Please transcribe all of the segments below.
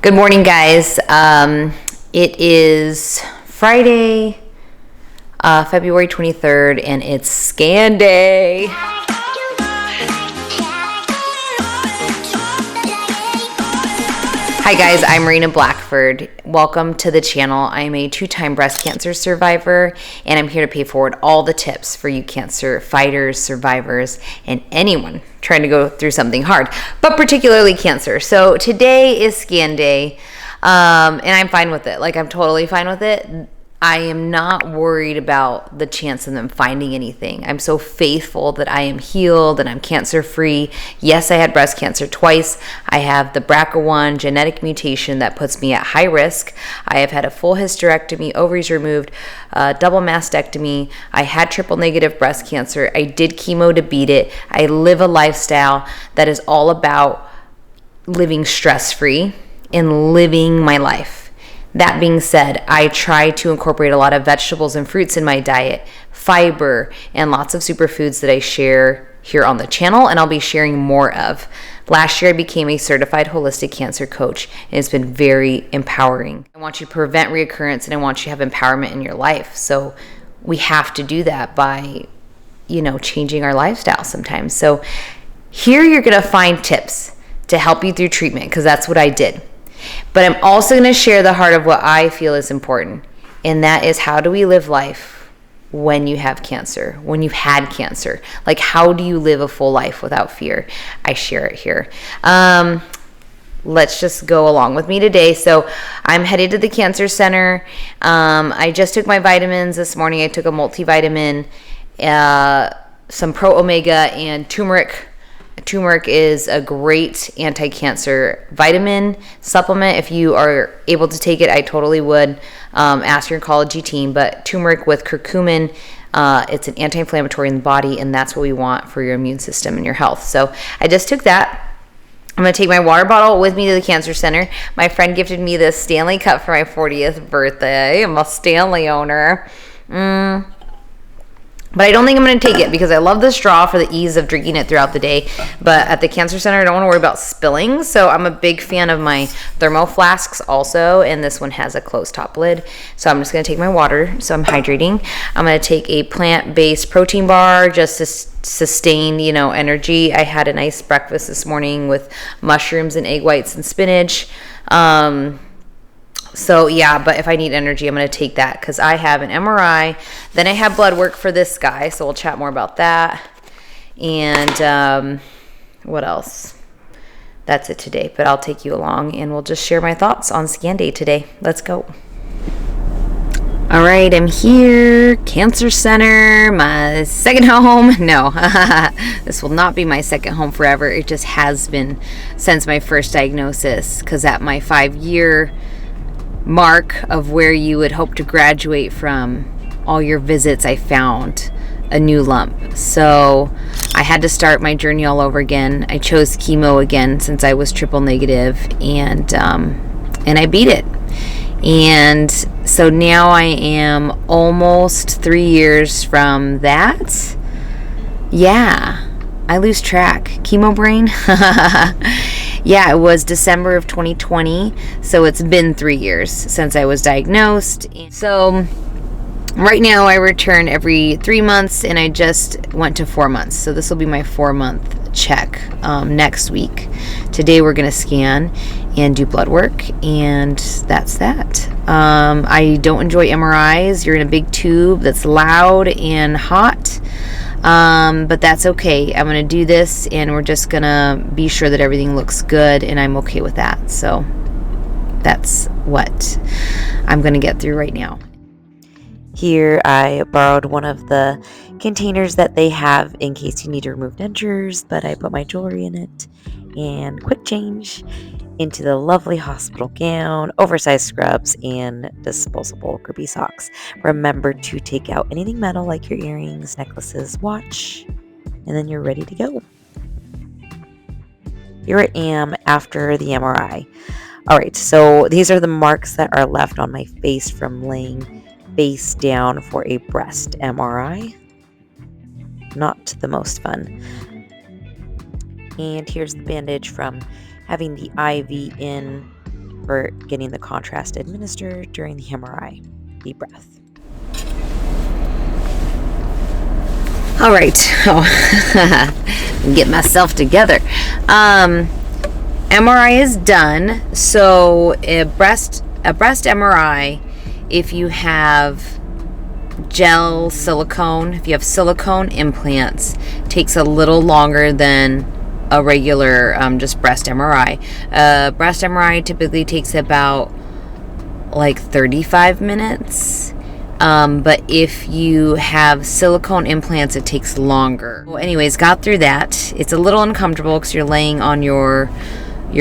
Good morning, guys. It is Friday, February 23rd, and it's scan day. Hi guys, I'm Marina Blackford. Welcome to the channel. I'm a 2-time breast cancer survivor, and I'm here to pay forward all the tips for you cancer fighters, survivors, and anyone trying to go through something hard, but particularly cancer. So today is scan day, and I'm fine with it. I'm totally fine with it. I am not worried about the chance of them finding anything. I'm so faithful that I am healed and I'm cancer free. Yes, I had breast cancer twice. I have the BRCA1 genetic mutation that puts me at high risk. I have had a full hysterectomy, ovaries removed, double mastectomy. I had triple negative breast cancer. I did chemo to beat it. I live a lifestyle that is all about living stress free and living my life. That being said, I try to incorporate a lot of vegetables and fruits in my diet, fiber, and lots of superfoods that I share here on the channel, and I'll be sharing more of. Last year, I became a certified holistic cancer coach, and it's been very empowering. I want you to prevent reoccurrence, and I want you to have empowerment in your life. So we have to do that by, changing our lifestyle sometimes. So here you're going to find tips to help you through treatment, because that's what I did. But I'm also going to share the heart of what I feel is important, and that is, how do we live life when you have cancer, when you've had cancer? How do you live a full life without fear? I share it here. Let's just go along with me today. So I'm headed to the cancer center. I just took my vitamins this morning. I took a multivitamin, some Pro Omega, and turmeric. Turmeric is a great anti-cancer vitamin supplement. If you are able to take it, I totally would. Ask your oncology team. But turmeric with curcumin, it's an anti-inflammatory in the body, and that's what we want for your immune system and your health. So I just took that. I'm going to take my water bottle with me to the cancer center. My friend gifted me this Stanley cup for my 40th birthday. I'm a Stanley owner. But I don't think I'm going to take it because I love the straw for the ease of drinking it throughout the day. But at the cancer center, I don't want to worry about spilling. So I'm a big fan of my thermo flasks also. And this one has a closed top lid. So I'm just going to take my water. So I'm hydrating. I'm going to take a plant-based protein bar just to sustain, energy. I had a nice breakfast this morning with mushrooms and egg whites and spinach. So yeah, but if I need energy, I'm going to take that because I have an MRI. Then I have blood work for this guy, so we'll chat more about that. And what else? That's it today, but I'll take you along and we'll just share my thoughts on scan day today. Let's go. All right, I'm here, cancer center, my second home. No, this will not be my second home forever. It just has been since my first diagnosis, because at my 5-year mark of where you would hope to graduate from all your visits, I found a new lump. So I had to start my journey all over again. I chose chemo again since I was triple negative, and I beat it. And so now I am almost 3 years from that. Yeah, I lose track. Chemo brain. Yeah, it was December of 2020, so it's been 3 years since I was diagnosed. So right now I return every 3 months, and I just went to 4 months. So this will be my 4-month check next week. Today we're going to scan and do blood work, and that's that. I don't enjoy MRIs. You're in a big tube that's loud and hot. But that's okay. I'm going to do this, and we're just going to be sure that everything looks good, and I'm okay with that. So that's what I'm going to get through right now. Here I borrowed one of the containers that they have in case you need to remove dentures, but I put my jewelry in it and quick change into the lovely hospital gown, oversized scrubs, and disposable grippy socks. Remember to take out anything metal like your earrings, necklaces, watch, and then you're ready to go. Here I am after the MRI. Alright, so these are the marks that are left on my face from laying face down for a breast MRI. Not the most fun. And here's the bandage from having the IV in for getting the contrast administered during the MRI. Deep breath. All right. Get myself together. MRI is done. So a breast MRI, if you have gel silicone, if you have silicone implants, takes a little longer than a regular just breast MRI. Breast MRI typically takes about like 35 minutes. But if you have silicone implants, it takes longer. Well, anyways, got through that. It's a little uncomfortable because you're laying on your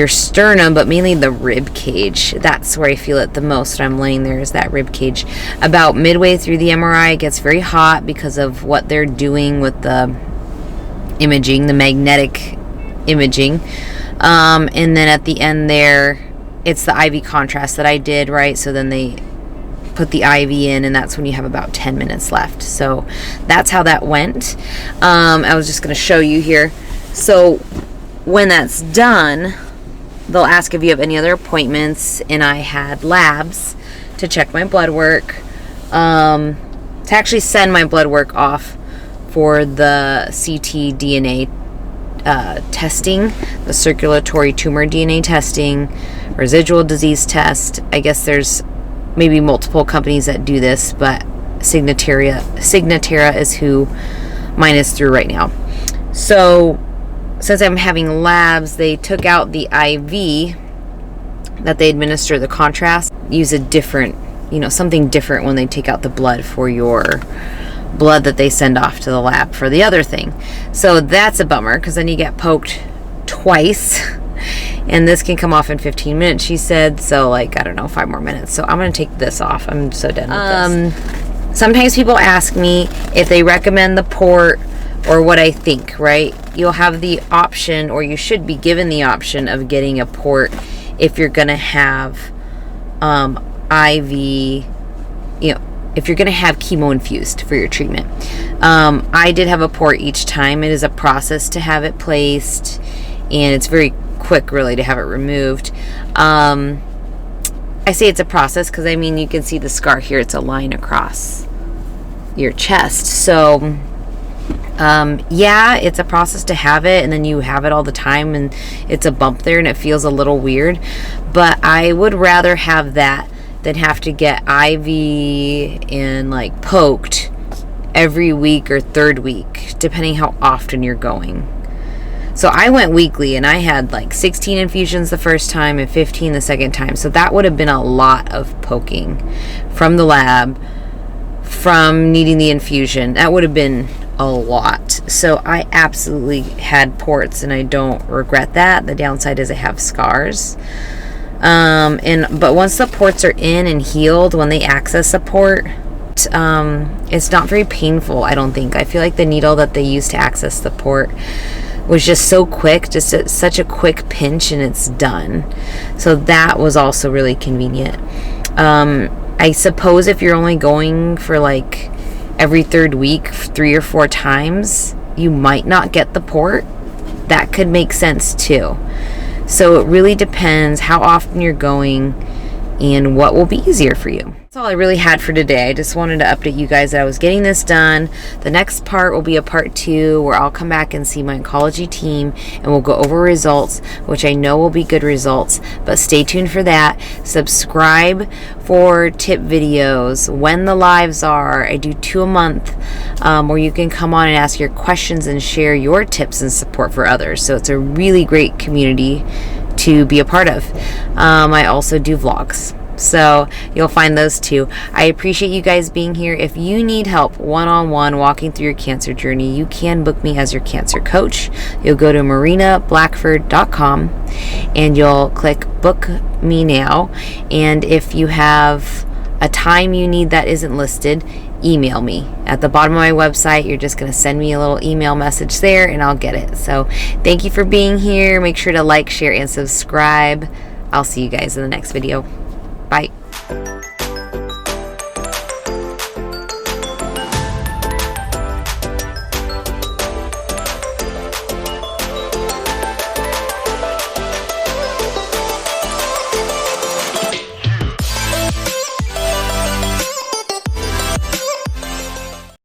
sternum, but mainly the rib cage. That's where I feel it the most when I'm laying there, is that rib cage. About midway through the MRI, it gets very hot because of what they're doing with the imaging, the magnetic imaging. And then at the end there, it's the IV contrast that I did, right? So then they put the IV in, and that's when you have about 10 minutes left. So that's how that went. I was just going to show you here. So when that's done, they'll ask if you have any other appointments, and I had labs to check my blood work, to actually send my blood work off for the ctDNA testing, the circulatory tumor DNA testing, residual disease test. I guess there's maybe multiple companies that do this, but Signatera is who mine is through right now. So since I'm having labs, they took out the IV that they administer the contrast, use a different, something different when they take out the blood for your blood that they send off to the lab for the other thing. So that's a bummer, because then you get poked twice, and this can come off in 15 minutes, she said. So 5 more minutes. So I'm going to take this off. I'm so done with this. Sometimes people ask me if they recommend the port or what I think, right? You'll have the option, or you should be given the option, of getting a port if you're going to have IV, if you're going to have chemo infused for your treatment. I did have a port each time. It is a process to have it placed, and it's very quick, really, to have it removed. I say it's a process because, you can see the scar here. It's a line across your chest. So, it's a process to have it, and then you have it all the time, and it's a bump there, and it feels a little weird. But I would rather have that than have to get IV and poked every week or third week, depending how often you're going. So I went weekly, and I had 16 infusions the first time and 15 the second time. So that would have been a lot of poking from the lab, from needing the infusion. That would have been a lot. So I absolutely had ports, and I don't regret that. The downside is I have scars. But once the ports are in and healed, when they access a port, it's not very painful, I don't think. I feel like the needle that they used to access the port was just so quick, such a quick pinch, and it's done. So that was also really convenient. I suppose if you're only going for every third week, 3 or 4 times, you might not get the port. That could make sense too. So it really depends how often you're going and what will be easier for you. That's all I really had for today. I just wanted to update you guys that I was getting this done. The next part will be a part 2 where I'll come back and see my oncology team, and we'll go over results, which I know will be good results, but stay tuned for that. Subscribe for tip videos when the lives are. I do 2 a month, where you can come on and ask your questions and share your tips and support for others. So it's a really great community to be a part of. I also do vlogs, so you'll find those too. I appreciate you guys being here. If you need help one-on-one walking through your cancer journey, you can book me as your cancer coach. You'll go to marinablackford.com and you'll click book me now. And if you have a time you need that isn't listed, email me. At the bottom of my website, you're just going to send me a little email message there, and I'll get it. So thank you for being here. Make sure to like, share, and subscribe. I'll see you guys in the next video. Bye.